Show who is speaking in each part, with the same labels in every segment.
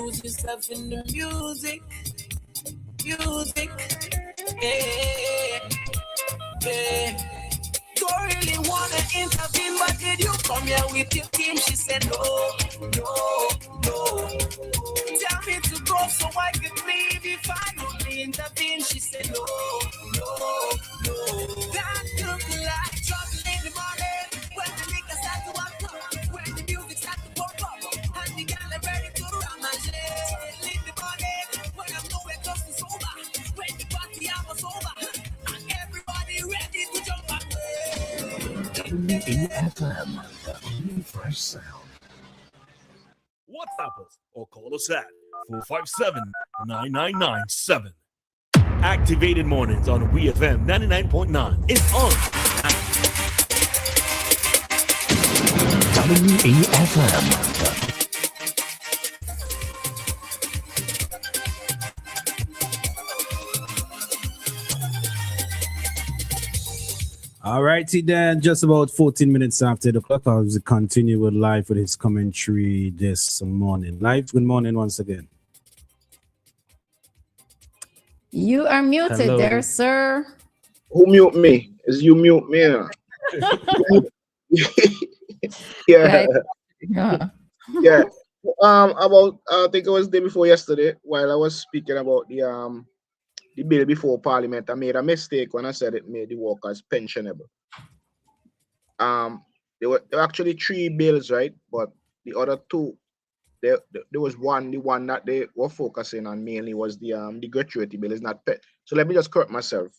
Speaker 1: lose yourself in the music. Don't really wanna intervene, but did you come here with your team? She said no. Tell me to go so I can leave if I only intervene. She said no. That took like trouble in the morning when the liquor start to walk up, when the music start to pop up, and the girl are ready to ramage. In the morning when I'm nowhere close to sober, when the party hours over, and everybody ready to jump back.
Speaker 2: WEFM, the only fresh sound.
Speaker 3: WhatsApp us or call us at 457-9997. Activated mornings on WEFM 99.9 is on.
Speaker 2: WEFM.
Speaker 4: All righty then, just about 14 minutes after the clock, I'll continue with Lyf with his commentary this morning. Lyf, good morning once again.
Speaker 5: You are muted. Hello. There, sir.
Speaker 6: Who mute me? Is you mute me? Yeah. Yeah. About I think it was the day before yesterday, while I was speaking about the bill before Parliament, I made a mistake when I said it made the workers pensionable. There were actually 3 bills, right? But the other 2, there was the one that they were focusing on mainly was the gratuity bill. Is not pet. So let me just correct myself,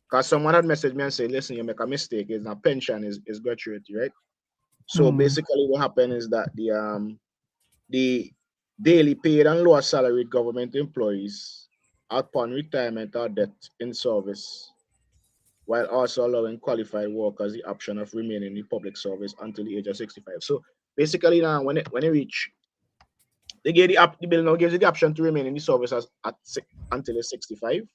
Speaker 6: because someone had messaged me and said, "Listen, you make a mistake. It's not pension, is gratuity, right?" So basically, what happened is that the daily paid and lower salaried government employees, upon retirement or death in service, while also allowing qualified workers the option of remaining in the public service until the age of 65. So basically now when they reach, they gave the bill now gives you the option to remain in the service until you're 65,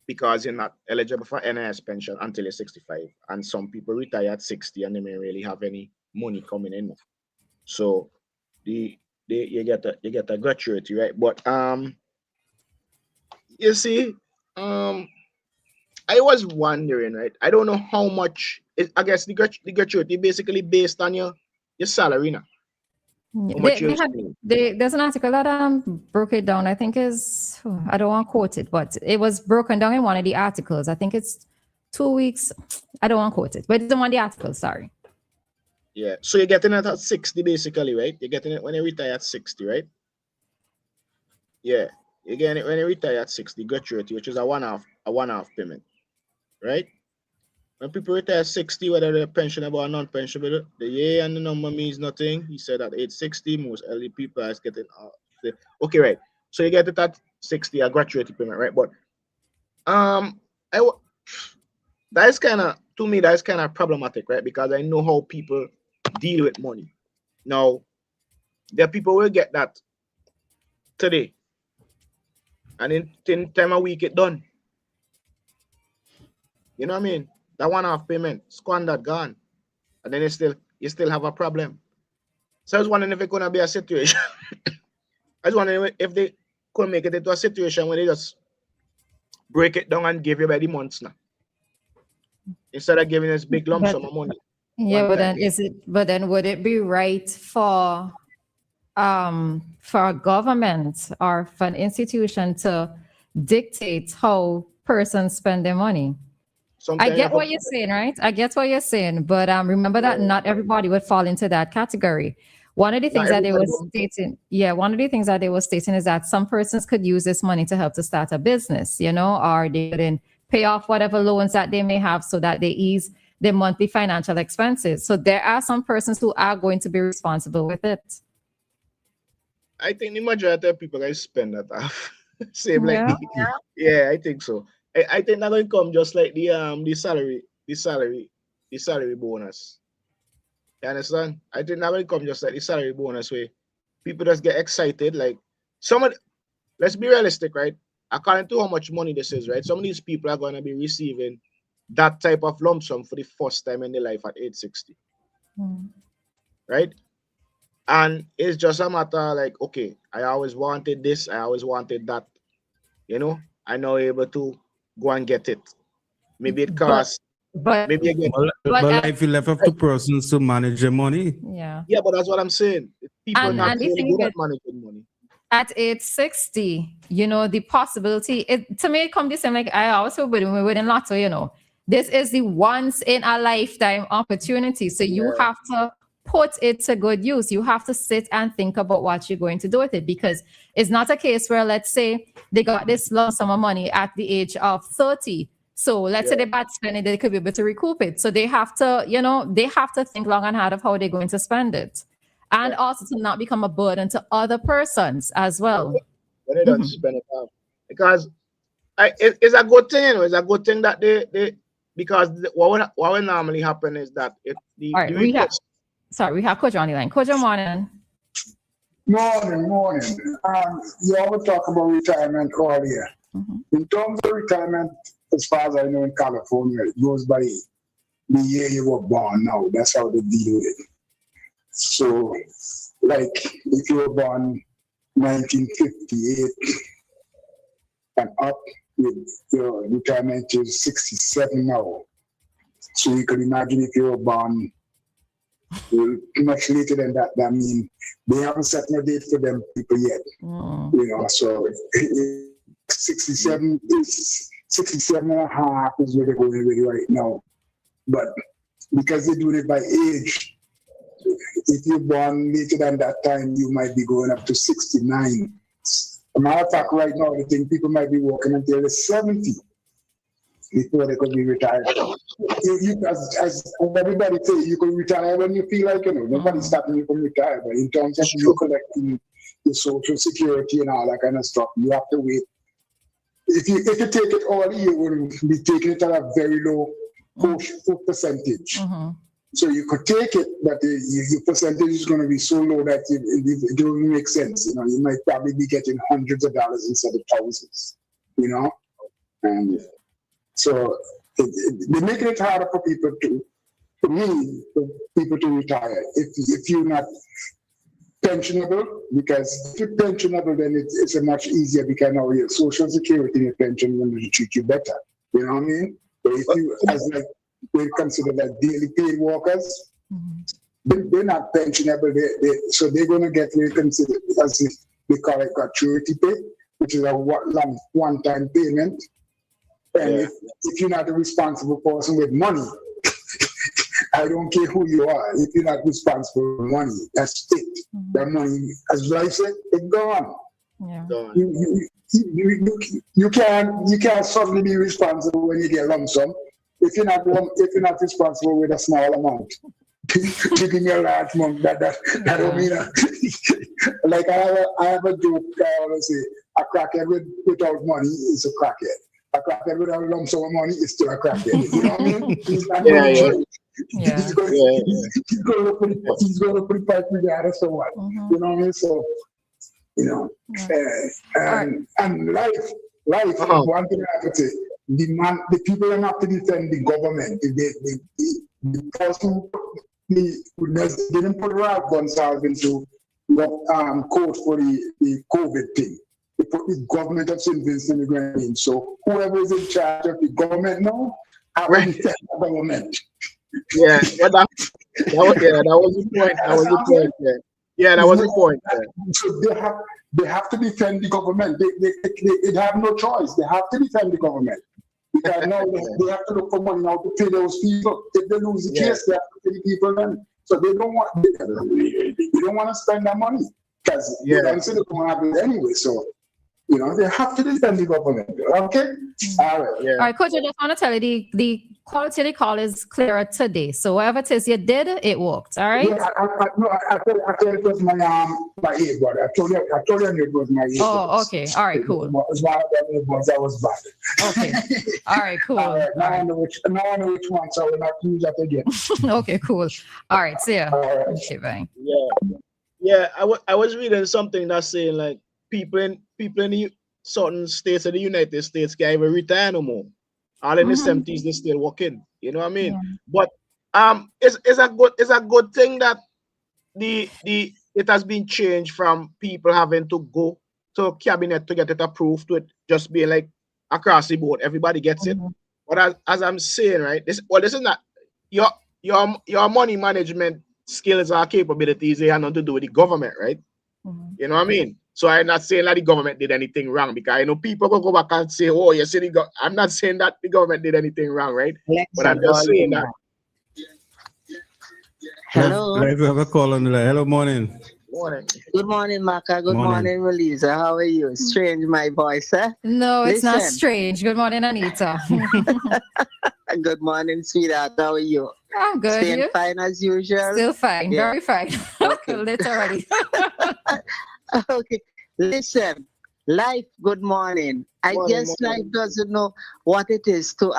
Speaker 6: because you're not eligible for NIS pension until you're 65, and some people retire at 60 and they may really have any money coming in. So you get a gratuity, right? But you see, I was wondering, right? I don't know how much. I guess the gratuity basically based on your salary now.
Speaker 5: There's an article that broke it down. I think I don't want to quote it, but it was broken down in one of the articles. I think it's 2 weeks. I don't want to quote it, but it's in one of the articles. Sorry.
Speaker 6: Yeah. So you're getting it at 60 basically, right? You're getting it when you retire at 60, right? Yeah. You're getting it when you retire at 60, gratuity, which is a one-off payment, right? When people retire at 60, whether they're pensionable or non-pensionable, the year and the number means nothing. He said at age 60, most elderly people are getting okay, right? So you get it at 60, a gratuity payment, right? But that is kind of problematic, right? Because I know how people deal with money. Now, there are people will get that today, and in 10 time a week it done. You know what I mean? That one-off payment, squandered, gone, and then you still have a problem. So I was wondering if it's gonna be a situation. I was wondering if they could make it into a situation where they just break it down and give you by the months now, instead of giving us big lump sum of money.
Speaker 5: Yeah, but then would it be right for a government or for an institution to dictate how persons spend their money? I get what you're saying, right? I get what you're saying, but remember that not everybody would fall into that category. One of the things that they were stating is that some persons could use this money to help to start a business, or they could pay off whatever loans that they may have so that they ease their monthly financial expenses. So there are some persons who are going to be responsible with it.
Speaker 6: I think the majority of people guys spend that off. Same I think so. I think that will come just like the salary bonus. You understand? I think that will come just like the salary bonus, where people just get excited. Like let's be realistic, right? According to how much money this is, right? Some of these people are going to be receiving that type of lump sum for the first time in their life at age 60. Right? And it's just a matter like, okay, I always wanted this, I always wanted that, you know, I'm now able to go and get it. Maybe it costs,
Speaker 5: But
Speaker 6: maybe again,
Speaker 4: But if you left up to persons to manage your money,
Speaker 5: yeah.
Speaker 6: yeah, but that's what I'm saying. People not
Speaker 5: And the
Speaker 6: really
Speaker 5: thing
Speaker 6: good
Speaker 5: is,
Speaker 6: at managing money.
Speaker 5: at age 60, you know, the possibility, to me, it comes the same, like I also within Lotto, you know, this is the once in a lifetime opportunity. So you have to put it to good use. You have to sit and think about what you're going to do with it, because it's not a case where, let's say, they got this lump sum of money at the age of 30. So let's say they bad spend it, they could be able to recoup it. So they have to, you know, they have to think long and hard of how they're going to spend it. And also to not become a burden to other persons as well.
Speaker 6: When they don't spend it out. Because it's a good thing, you know, it's a good thing that they because what will normally happen is that if the,
Speaker 5: All right,
Speaker 6: the
Speaker 5: we have Kojo on the line. Kojo, morning.
Speaker 7: Morning. You always talk about retirement earlier. In terms of retirement, as far as I know in California, it goes by the year you were born now. That's how they deal with it. So, like, if you were born 1958 and up, your retirement is 67 now. So you can imagine if you were born much later than that, that means they haven't set no date for them people yet. You know, so 67 and a half is where they're going with right now. But because they do it by age, if you're born later than that time, you might be going up to 69. As a matter of fact, right now, I think people might be working until they're 70 before they could be retired. As everybody say, you can retire when you feel like, you know, nobody's stopping you from retire. But in terms of you collecting the Social Security and all that kind of stuff, you have to wait. If you take it all, you will be taking it at a very low percentage. So you could take it, but your percentage is going to be so low that it doesn't make sense. You know, you might probably be getting hundreds of dollars instead of thousands. You know, and so they're making it harder for people for people to retire. If you're not pensionable, because if you're pensionable, then it's a much easier because now your Social Security and your pension will treat you better. You know what I mean? But if you they consider that daily paid workers, they're not pensionable. So they're going to get reconsidered as if they call it gratuity pay, which is a one-time payment. And if you're not a responsible person with money, I don't care who you are. If you're not responsible for money, that's it. That money, as I said, it's gone. You can't suddenly be responsible when you get lump sum. If you're not responsible with a small amount, giving you a large amount, that don't mean like I have a joke. I always say a crackhead without money is a crackhead. A crackhead without a lump sum of money is still a crackhead. You know what I mean? He's not going to He's going to put pipe regardless of what. You know what I mean? So, you know, and life. One thing I have to say. The people don't have to defend the government. The person they didn't put Ralph Gonsalves into court for the COVID thing. They put the government of St. Vincent and the Grenadines. So whoever is in charge of the government now, have to defend the government.
Speaker 6: Yeah, well, that was the point. That was the point. Yeah, that was the point.
Speaker 7: So they have to defend the government. They have no choice. They have to defend the government. Because now they have to look for money now to pay those people. If they lose the case, they have to pay the people then. So they don't want to spend that money because they don't see the government anyway. So you know they have to defend the government. Okay. All right.
Speaker 5: All right, Coach. I just want to tell you the quality of the call is clearer today. So whatever it is you did, it worked. All right.
Speaker 7: Yeah, I thought it was my earbud. I told you it was my earbud.
Speaker 5: Oh, okay. All right, cool.
Speaker 7: It was one of the earbuds that was bad.
Speaker 5: Okay. All right, cool.
Speaker 7: All right. Now I know which one, so I will not use that again.
Speaker 5: Okay, cool. All right, see ya.
Speaker 7: All right.
Speaker 5: Okay, bye.
Speaker 6: Yeah. I was reading something that's saying like people in the certain states of the United States can't even retire no more. All in the 70s, they're still working. You know what I mean? But it's a good thing that the it has been changed from people having to go to cabinet to get it approved to it just being like across the board. Everybody gets it. But as I'm saying, right, this is not your money management skills or capabilities. They have nothing to do with the government, right? You know what I mean? So I'm not saying that the government did anything wrong, because I know people will go back and say, "Oh, you see, I'm not saying that the government did anything wrong, right? But I'm just saying that.
Speaker 8: Hello.
Speaker 4: Live, we have a call on the line. Hello, morning.
Speaker 6: Morning.
Speaker 8: Good morning, Maka. Good
Speaker 4: Morning.
Speaker 8: morning, Roleza. How are you? Strange, my voice, eh?
Speaker 5: No, it's not
Speaker 8: Listen.
Speaker 5: strange. Good morning, Anita.
Speaker 8: Good morning, sweetheart. How are you?
Speaker 5: I'm good.
Speaker 8: Staying
Speaker 5: You?
Speaker 8: fine as usual?
Speaker 5: Still fine.
Speaker 8: Yeah.
Speaker 5: Very fine.
Speaker 8: Okay.
Speaker 5: Literally.
Speaker 8: Okay. Listen, life, good morning. I guess life doesn't know what it is to,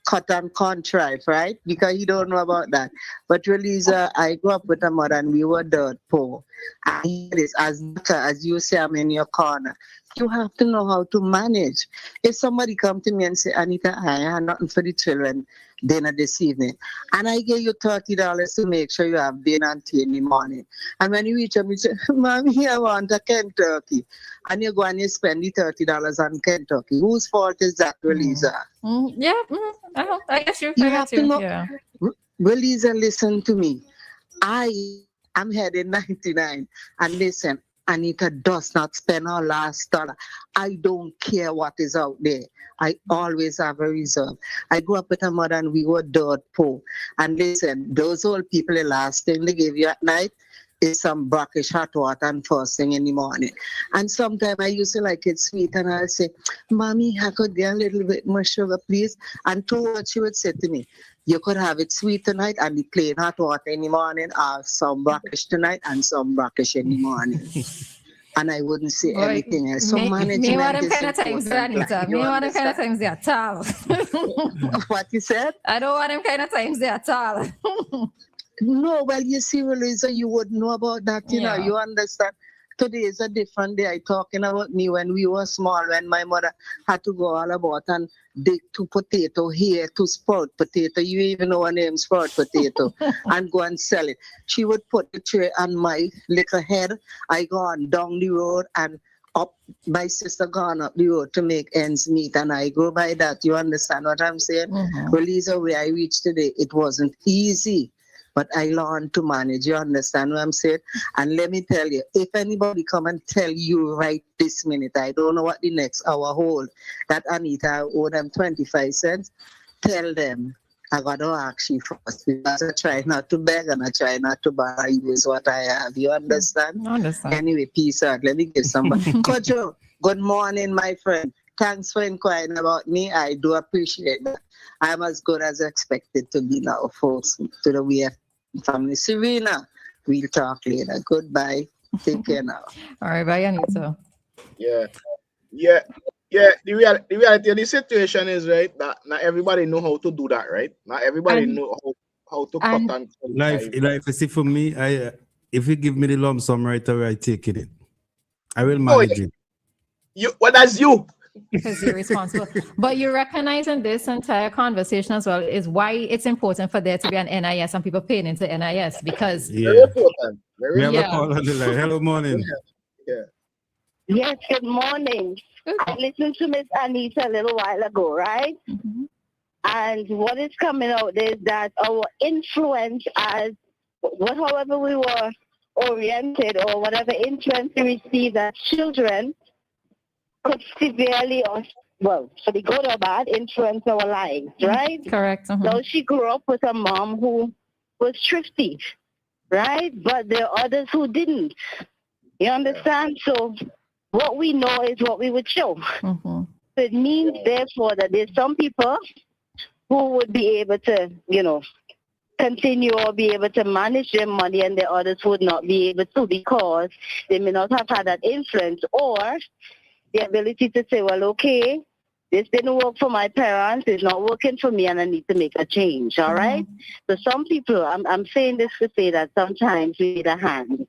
Speaker 8: cut and contrive, right? Because you don't know about that. But Roleza, I grew up with a mother and we were dirt poor. And here it is, as you say, I'm in your corner. You have to know how to manage. If somebody come to me and say, Anita, I have nothing for the children dinner this evening, and I give you $30 to make sure you have dinner and tea in the morning. And when you reach up, you say, Mommy, I want a Kentucky. And you go and you spend the $30 on Kentucky. Whose fault is that, Roleza?
Speaker 5: Yeah. I guess you
Speaker 8: have to know.
Speaker 5: Yeah.
Speaker 8: Roleza, listen to me. I am headed 99. And listen, Anita does not spend her last dollar. I don't care what is out there. I always have a reserve. I grew up with a mother and we were dirt poor. And listen, those old people, the last thing they give you at night is some brackish hot water and first thing in the morning. And sometimes I used to like it sweet and I'll say, Mommy, I could get a little bit more sugar, please. And to what she would say to me, you could have it sweet tonight and the plain hot water in the morning, or some brackish tonight and some brackish in the morning. And I wouldn't say anything else. So management
Speaker 5: me want them
Speaker 8: is
Speaker 5: kind of times,
Speaker 8: important.
Speaker 5: Anita. Me want them kind of times there at all.
Speaker 8: What you said?
Speaker 5: I don't want them kind of times there at all.
Speaker 8: No, well, you see, Roleza, you would know about that, you know,
Speaker 5: Yeah.
Speaker 8: you understand. Today is a different day. I talking about me when we were small, when my mother had to go all about and dig to potato here to sprout potato. You even know her name, sprout potato, and go and sell it. She would put the tray on my little head. I go on down the road and up. My sister gone up the road to make ends meet, and I go by that. You understand what I'm saying? Roleza, where I reached today, it wasn't easy. But I learned to manage. You understand what I'm saying? And let me tell you, if anybody come and tell you right this minute, I don't know what the next hour hold, that Anita owe them 25 cents, tell them I got to ask you first, because I try not to beg and I try not to borrow. Use what I have. You understand?
Speaker 5: I understand.
Speaker 8: Anyway, peace out. Let me give somebody. Kojo, good morning, my friend. Thanks for inquiring about me. I do appreciate that. I'm as good as expected to be now, folks, to the WEFM family. Serena, we'll talk later. Goodbye. Take care now.
Speaker 5: All right, bye, Anita.
Speaker 6: Yeah. The reality of the situation is, right, that not everybody know how to do that, right? Not everybody
Speaker 5: And-
Speaker 6: know how to cut and
Speaker 4: Life, see, for me, if you give me the lump sum right away, I take it in. I will manage it.
Speaker 6: That's you.
Speaker 5: Because you're responsible. But you're recognizing this entire conversation as well is why it's important for there to be an NIS and people paying into NIS, because
Speaker 6: Very important.
Speaker 4: We have a
Speaker 5: Yeah.
Speaker 4: call on the line. Hello, morning.
Speaker 9: Yes, good morning. I listened to Miss Anita a little while ago, right? And what is coming out is that our influence as however we were oriented or whatever influence we received as children could severely, or well, for the good or bad, influence our lives, right?
Speaker 5: correct.
Speaker 9: So she grew up with a mom who was thrifty, right? But there are others who didn't. You understand? So what we know is what we would show. So it means, therefore, that there's some people who would be able to, continue or be able to manage their money, and the others would not be able to, because they may not have had that influence or the ability to say, well, okay, this didn't work for my parents, it's not working for me, and I need to make a change, all right? So some people, I'm saying this to say that sometimes we need a hand.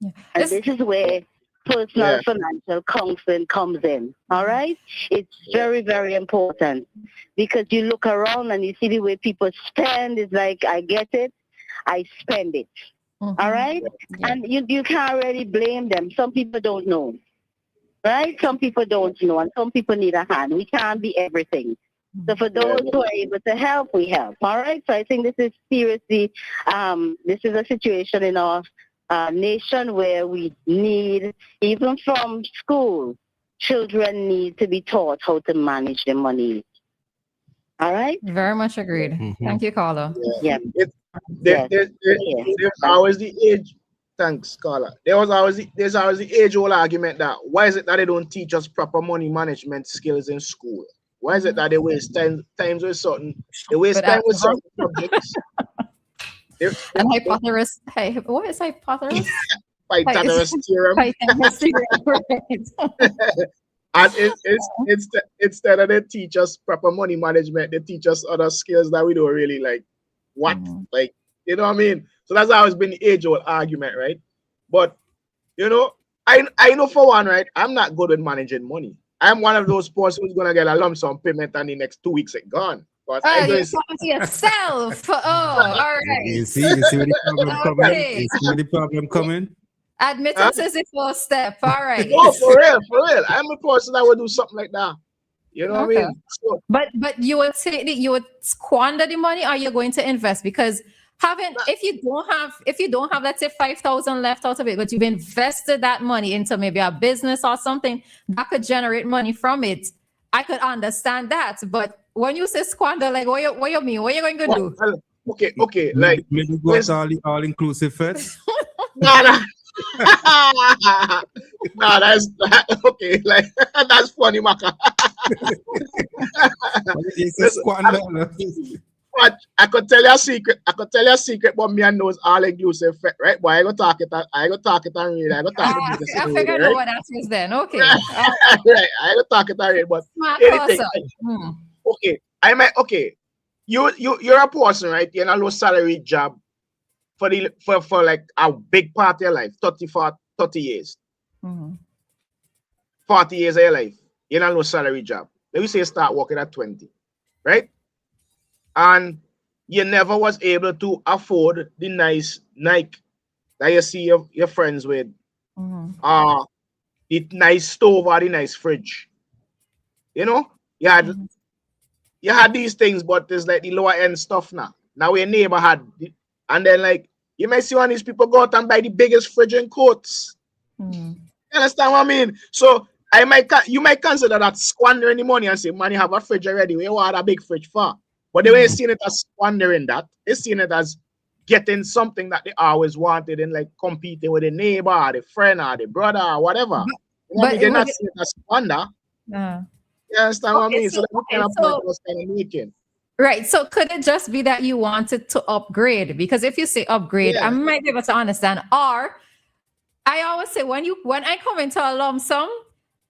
Speaker 9: And this is where personal financial counseling comes in, all right? It's very, very important, because you look around and you see the way people spend. It's like, I get it, I spend it. All right?
Speaker 5: Yeah.
Speaker 9: And you can't really blame them. Some people don't know. Right? Some people don't know, and some people need a hand. We can't be everything. So for those who are able to help, we help. All right? So I think this is seriously, this is a situation in our nation where we need, even from school, children need to be taught how to manage their money. All right?
Speaker 5: Very much agreed. Thank you, Carla.
Speaker 9: Yeah.
Speaker 6: There's always the age. Thanks, Carla. There's always the age-old argument that why is it that they don't teach us proper money management skills in school? Why is it that they waste times with certain subjects?
Speaker 5: And hypothesis. Hey, what is hypothesis?
Speaker 6: Pythagoras theorem.
Speaker 5: Pythagoras theorem.
Speaker 6: And instead of they teach us proper money management, they teach us other skills that we don't really like. What? Like, you know what I mean? So that's always been the age-old argument, right? But, you know, I know for one, right, I'm not good at managing money. I'm one of those persons who's going to get a lump sum payment and the next 2 weeks it's gone. But
Speaker 5: You're talking to yourself. Oh, all right.
Speaker 4: You see where the problem coming?
Speaker 5: Okay.
Speaker 4: You see where the problem coming?
Speaker 5: Admittance is the first step. All right.
Speaker 6: Oh, for real. I'm a person that would do something like that. You know what I mean? So,
Speaker 5: but you would say that you would squander the money, or you're going to invest? Because if you don't have let's say 5,000 left out of it, but you've invested that money into maybe a business or something that could generate money from it, I could understand that. But when you say squander, like what you mean? What are you going to do?
Speaker 6: Okay, like
Speaker 4: maybe go to all inclusive first.
Speaker 6: Nah. Nah, that's okay. Like that's funny, Maka. But I could tell you a secret. But me and knows all inclusive, right? But I go talk it and read. I go talk it.
Speaker 5: I figured I know what that is then. Okay.
Speaker 6: Right. I go talk it and read. But anything. Okay. You're a person, right? You're in a low salary job for like a big part of your life, 30 years. 40 years of your life. You're in a low salary job. Let me say you start working at 20, right? And you never was able to afford the nice Nike that you see your friends with, the nice stove or the nice fridge. You know, you had these things, but there's like the lower end stuff now. Now your neighbor had, and then like you might see one of these people go out and buy the biggest fridge in coats. You understand what I mean? So you might consider that squandering the money and say, man, you have a fridge already. Where you want a big fridge for? But they ain't seeing it as squandering that. They're seeing it as getting something that they always wanted and like competing with a neighbor, or the friend, or the brother, or whatever. But they're not seeing it as squander. You understand what I mean? So that's what kind of point I was kind of making.
Speaker 5: Right. So could it just be that you wanted to upgrade? Because if you say upgrade, I might be able to understand. Or I always say when I come into a lump sum,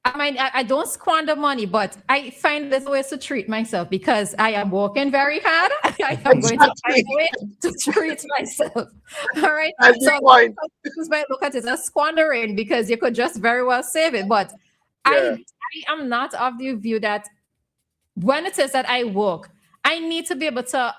Speaker 5: I don't squander money, but I find there's ways to treat myself because I am working very hard. I am going to find a way to treat myself. All right. So you might look at it as squandering because you could just very well save it. But I am not of the view that when it is that I work, I need to be able to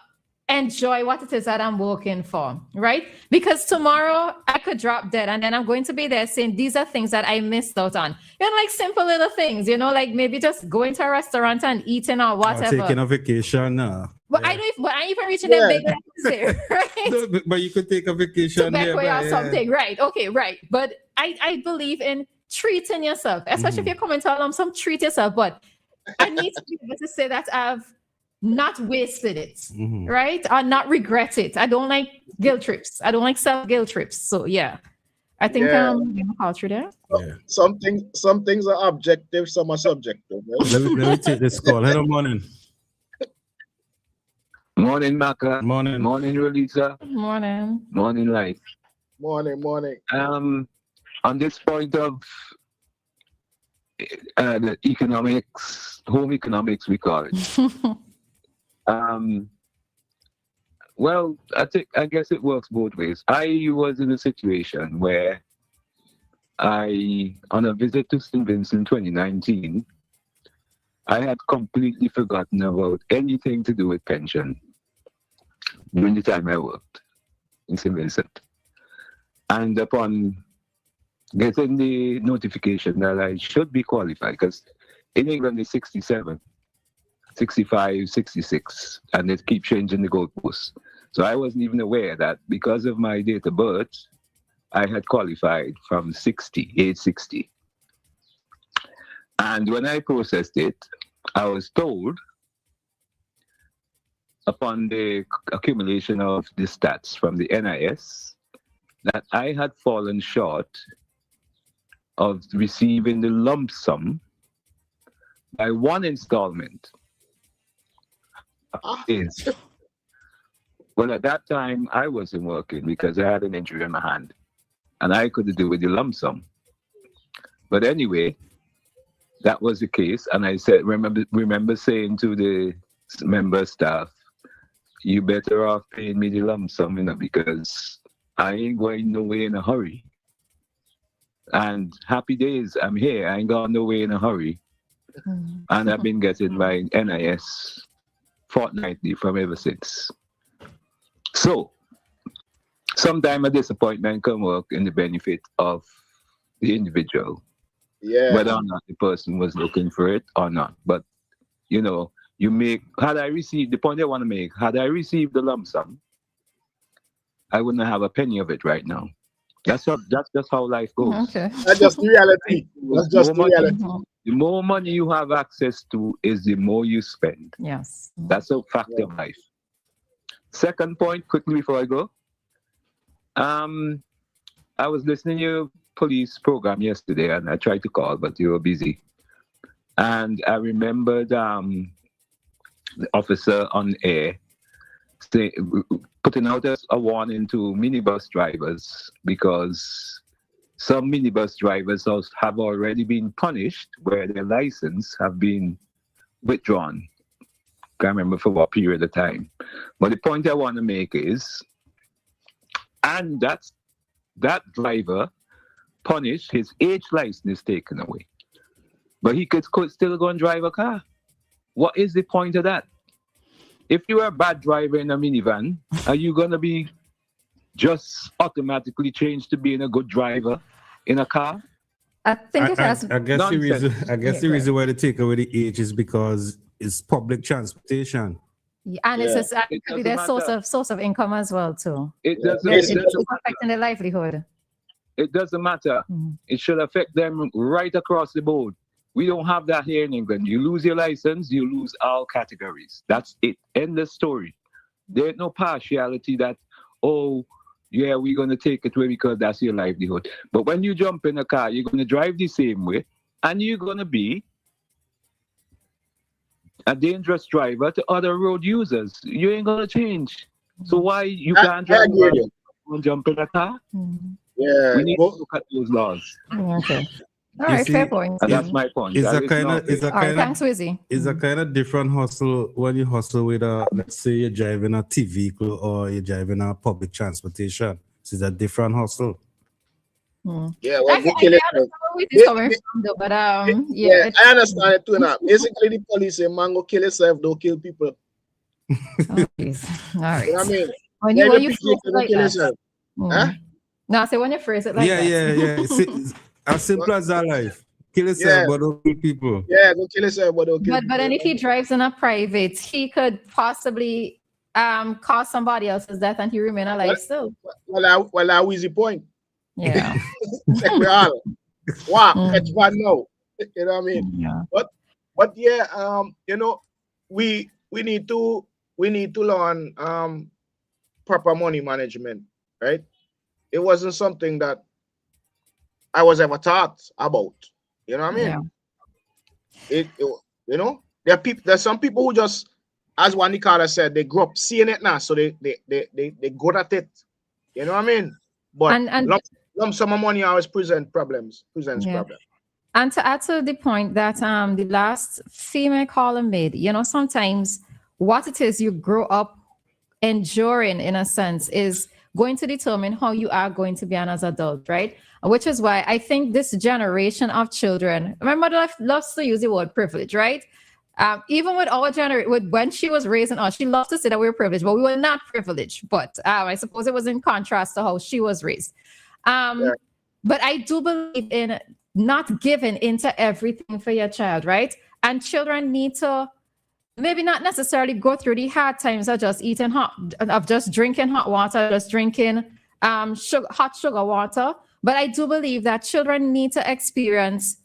Speaker 5: enjoy what it is that I'm working for, right? Because tomorrow I could drop dead and then I'm going to be there saying these are things that I missed out on. You know, like simple little things, you know, like maybe just going to a restaurant and eating or whatever.
Speaker 4: Or taking a vacation.
Speaker 5: But I ain't even reaching that big level, right?
Speaker 4: No, but you could take a vacation
Speaker 5: or something, right? Okay, right. But I believe in treating yourself, especially if you're coming to a lump sum, treat yourself. But I need to be able to say that I've not wasted it, right? Or not regret it. I don't like guilt trips. I don't like self-guilt trips. So I think how through there.
Speaker 6: Some things are objective, some are subjective. Right?
Speaker 4: Let me take this call. Hello, morning.
Speaker 10: Morning, Maka.
Speaker 4: Morning.
Speaker 10: Morning, Roleza.
Speaker 5: Morning.
Speaker 10: Morning, Lyf.
Speaker 6: Morning.
Speaker 10: On this point of the economics, home economics, we call it. Well, I guess it works both ways. I was in a situation where on a visit to St. Vincent 2019, I had completely forgotten about anything to do with pension during the time I worked in St. Vincent. And upon getting the notification that I should be qualified, because in England it's 67, 65, 66, and they keep changing the goalposts. So I wasn't even aware that because of my date of birth, I had qualified from age 60. And when I processed it, I was told, upon the accumulation of the stats from the NIS, that I had fallen short of receiving the lump sum by one installment. Well, at that time, I wasn't working because I had an injury in my hand, and I couldn't do with the lump sum. But anyway, that was the case, and I said, remember saying to the member staff, you better off paying me the lump sum, because I ain't going nowhere in a hurry. And happy days, I'm here. I ain't gone nowhere in a hurry. And I've been getting my NIS fortnightly from ever since. So, sometimes a disappointment can work in the benefit of the individual.
Speaker 6: Yeah.
Speaker 10: Whether or not the person was looking for it or not. But, had I received the lump sum, I wouldn't have a penny of it right now. That's just how life goes.
Speaker 5: Okay.
Speaker 6: That's just the reality. That's just the reality.
Speaker 10: The more money you have access to is the more you spend.
Speaker 5: Yes.
Speaker 10: That's a fact of life. Second point, quickly before I go. I was listening to your police program yesterday, and I tried to call, but you were busy. And I remembered the officer on air putting out a warning to minibus drivers, because some minibus drivers have already been punished where their license have been withdrawn. Can't remember for what period of time. But the point I want to make is, and that driver punished, his age license taken away, but he could still go and drive a car. What is the point of that? If you are a bad driver in a minivan, are you going to be just automatically changed to being a good driver in a car?
Speaker 5: I think it has.
Speaker 4: I guess the reason why they take away the age is because it's public transportation.
Speaker 5: And it's their source of income as well too.
Speaker 10: It's
Speaker 5: affecting their livelihood.
Speaker 10: It doesn't matter. It should affect them right across the board. We don't have that here in England. You lose your license, you lose all categories. That's it. End of story. There's no partiality that, we're going to take it away because that's your livelihood. But when you jump in a car, you're going to drive the same way, and you're going to be a dangerous driver to other road users. You ain't going to change. So why you can't jump in a car?
Speaker 6: Yeah.
Speaker 10: We need to look at those laws.
Speaker 5: Okay. All right, fair point.
Speaker 10: And that's my point.
Speaker 4: It's thanks,
Speaker 5: Wizzy.
Speaker 4: It's a kind of different hustle when you hustle with let's say you're driving a T vehicle or you're driving a public transportation. So it's a different hustle.
Speaker 6: Yeah, well, I understand it too now. Basically, the police say, man, go kill yourself, don't kill people.
Speaker 5: All right.
Speaker 6: You know what I mean?
Speaker 5: When you phrase it like that.
Speaker 6: Huh?
Speaker 5: No, I say when you phrase it like that.
Speaker 4: Yeah. As simple as that life. Kill yourself, but don't kill people.
Speaker 6: Yeah, don't kill yourself, but don't kill people.
Speaker 5: But then if he drives in a private, he could possibly cause somebody else's death and he remain alive still.
Speaker 6: Well, that was the point.
Speaker 5: Yeah.
Speaker 6: Wow, it's fun now. You know what I mean?
Speaker 5: Yeah.
Speaker 6: But yeah, we need to learn proper money management, right? It wasn't something that I was ever taught about. You know what I mean? Yeah. There's some people who just, as Wanikara said, they grew up seeing it now, so they good at it. You know what I mean? But lump sum of money always presents problems.
Speaker 5: And to add to the point that the last female caller made, sometimes what it is you grow up enduring, in a sense, is going to determine how you are going to be as an adult, right? Which is why I think this generation of children, my mother loves to use the word privilege, right? Even with our generation, when she was raising us, she loved to say that we were privileged, but we were not privileged. But I suppose it was in contrast to how she was raised. But I do believe in not giving into everything for your child, right? And children need to maybe not necessarily go through the hard times of just just drinking hot water, just drinking hot sugar water. But I do believe that children need to experience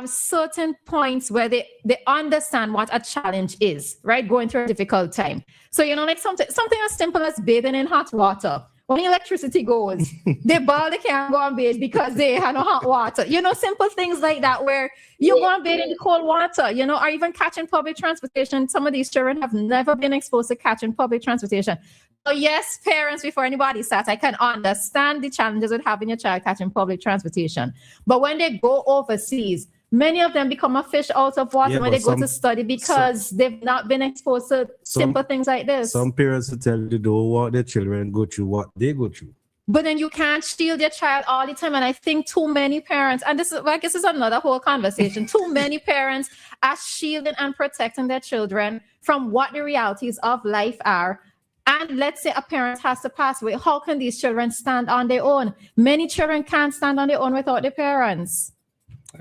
Speaker 5: certain points where they understand what a challenge is, right? Going through a difficult time. So, like something as simple as bathing in hot water. When electricity goes, they can't go and bathe because they have no hot water. Simple things like that where you go and bathe in the cold water, or even catching public transportation. Some of these children have never been exposed to catching public transportation. So yes, parents, before anybody starts, I can understand the challenges with having your child catching public transportation. But when they go overseas, many of them become a fish out of water when they go to study because they've not been exposed to simple things like this.
Speaker 4: Some parents will tell you they don't want their children go through what they go through.
Speaker 5: But then you can't shield your child all the time. And I think too many parents, and this is another whole conversation, too many parents are shielding and protecting their children from what the realities of life are. And let's say a parent has to pass away. How can these children stand on their own? Many children can't stand on their own without their parents.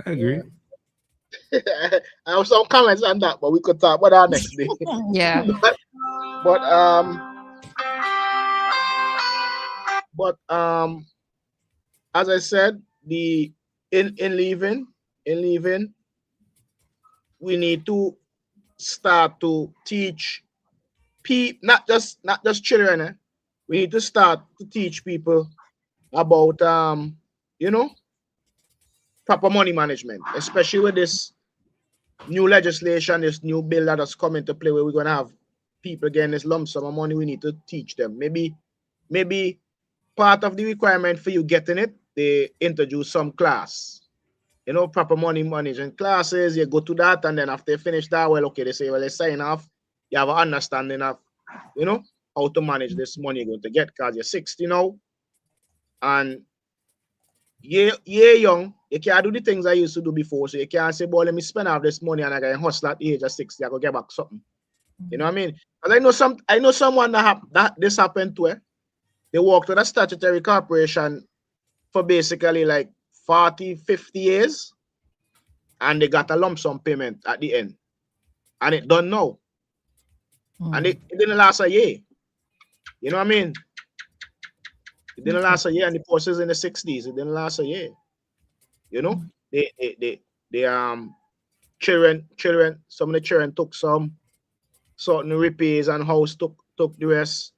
Speaker 4: I agree.
Speaker 6: I have some comments on that, but we could talk about that next day.
Speaker 5: Yeah.
Speaker 6: but as I said, in leaving, we need to start to teach people, not just children. We need to start to teach people about proper money management, especially with this new legislation, this new bill that has come into play where we're gonna have people getting this lump sum of money. We need to teach them. Maybe part of the requirement for you getting it, they introduce some class, proper money management classes. You go to that, and then after you finish that, they say, let's sign off. You have an understanding of, how to manage this money you're going to get because you're 60 now, and you're young. You can't do the things I used to do before. So you can't say, boy, let me spend half this money and I can hustle at the age of 60. I go get back something. You know what I mean? Because I know someone that this happened to. They worked with a statutory corporation for basically like 40, 50 years, and they got a lump sum payment at the end. And it done now. And it didn't last a year. You know what I mean? It didn't last a year, and the post is in the 60s. It didn't last a year. Children, some of the children took some certain repairs and house took the rest.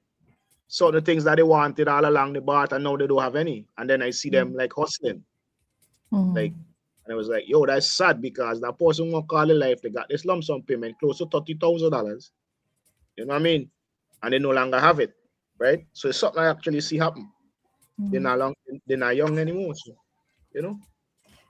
Speaker 6: Certain things that they wanted all along the bought, and now they don't have any. And then I see them like hustling. And I was like, yo, that's sad because that person won't call it life. They got this lump sum payment close to $30,000. You know what I mean? And they no longer have it. Right? So it's something I actually see happen. They're not young anymore. So,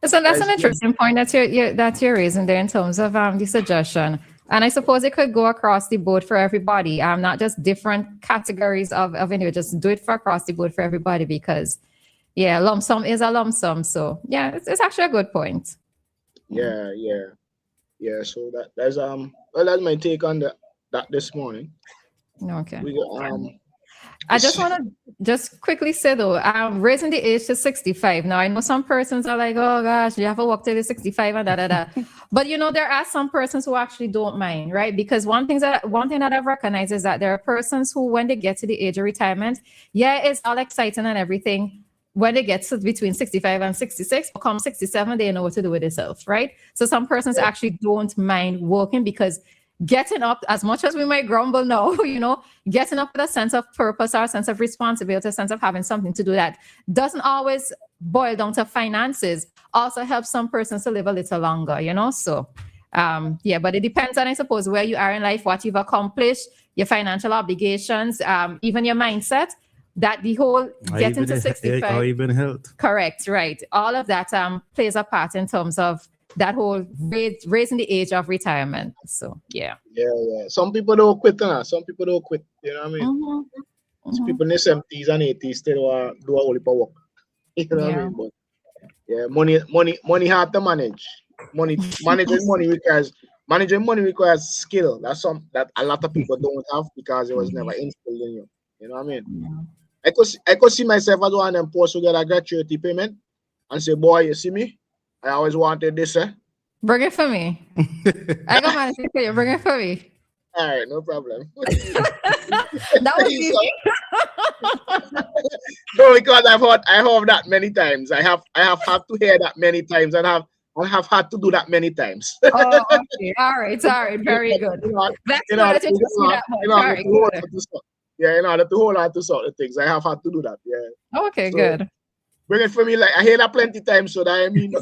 Speaker 5: So that's an interesting point that you're raising there in terms of the suggestion. And I suppose it could go across the board for everybody, not just different categories of individuals. Just do it for across the board for everybody because, lump sum is a lump sum. So, it's actually a good point.
Speaker 6: Yeah. So that's that's my take on that this morning.
Speaker 5: Okay.
Speaker 6: We got,
Speaker 5: I just want to just quickly say though, raising the age to 65. Now I know some persons are like, oh gosh, you have to work till you're 65 and da. But there are some persons who actually don't mind, right? Because one thing that I've recognized is that there are persons who, when they get to the age of retirement, it's all exciting and everything. When they get to between 65 and 66, come 67, they know what to do with themselves, right? So some persons actually don't mind working because getting up, as much as we might grumble now, getting up with a sense of purpose or a sense of responsibility, a sense of having something to do that doesn't always boil down to finances, also helps some persons to live a little longer, So, but it depends on, I suppose, where you are in life, what you've accomplished, your financial obligations, even your mindset, that the whole getting to 65.
Speaker 4: Or even health.
Speaker 5: Correct, right. All of that plays a part in terms of that whole raising the age of retirement. So yeah.
Speaker 6: Some people don't quit. Some people don't quit. You know what I mean? Some people in their 70s and 80s still do a whole heap of work. You know what I mean? But money hard to manage. Managing money requires skill. That's that a lot of people don't have because it was never instilled in you. You know what I mean? I could see myself as one of them posts who get a gratuity payment and say, boy, you see me? I always wanted this, eh?
Speaker 5: Bring it for me. I got my for you. Bring it for me.
Speaker 6: All right, no problem.
Speaker 5: That was easy.
Speaker 6: No, because I heard that many times. I have had to hear that many times, and I have had to do that many times.
Speaker 5: Oh, okay. All right. Very good. That's good that you trust me that much. All right, good.
Speaker 6: Yeah, in order to hold on to certain things, I have had to do that. Yeah.
Speaker 5: Okay,
Speaker 6: So,
Speaker 5: good.
Speaker 6: Bring it for me. Like I hear that plenty times, so that I mean.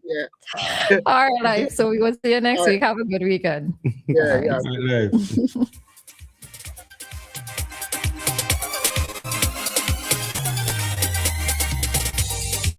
Speaker 6: Yeah.
Speaker 5: All right. So we will see you next
Speaker 6: All right.
Speaker 5: week. Have a good weekend.
Speaker 6: Yeah.
Speaker 4: All right.